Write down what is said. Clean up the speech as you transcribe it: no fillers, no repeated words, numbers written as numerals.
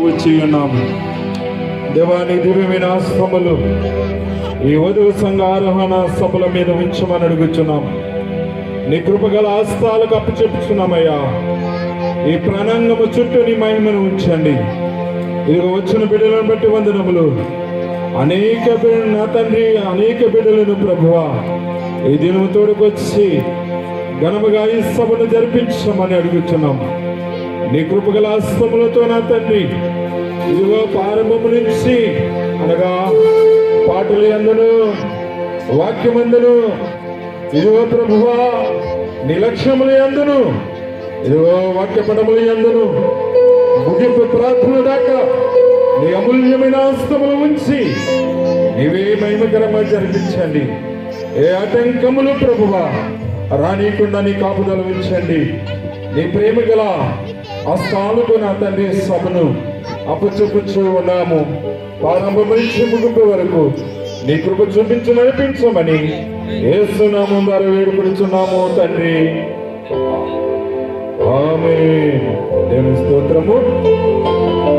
వచ్చి ఉన్నాము. దేవాని దివ్యమైన స్తములు ఈ వధువు సంఘ ఆరోహణ సభల మీద ఉంచమని అడుగుచున్నాం. నీ కృపగల హస్తాలకు అప్పచెప్పుచున్నామయ్యా. ఈ ప్రాణాంగము చుట్టూ నీ మహిమను ఉంచండి. ఇదిగో వచ్చిన బిడ్డలను బట్టి వందనములు. అనేక నా తండ్రి, అనేక బిడ్డలను ప్రభువా ఈ దినము తోడుకొచ్చి ఘనముగా ఈ సభను జరిపించమని అడుగుచున్నాం. నీ కృపగల హస్తములతో నా తండ్రి ఇదిగో ప్రారంభము నుంచి అనగా పాటలు అందును వాక్యమందును ఇదిగో ప్రభువా నీ లక్ష్యములు అందును ఇదిగో వాక్యపటములు అందును ముగింపు ప్రార్థన దాకా నీ అమూల్యమైన హస్తములు ఉంచి నీవే మహిమకరంగా జరిపించండి. ఏ ఆటంకములు ప్రభువా రానీయకుండా నీ కాపుదల ఉంచండి. నీ ప్రేమ గల హస్తాలకు నా తండ్రి సభను అప్పచెప్పుచూ ఉన్నాము. ప్రారంభం నుంచి ముగింపు వరకు నీ కృప చూపించి నడిపించమని యేసు నామం ద్వారా వేడుకొనుచున్నాము తండ్రి. ఆమేన్. దేవుని స్తోత్రము.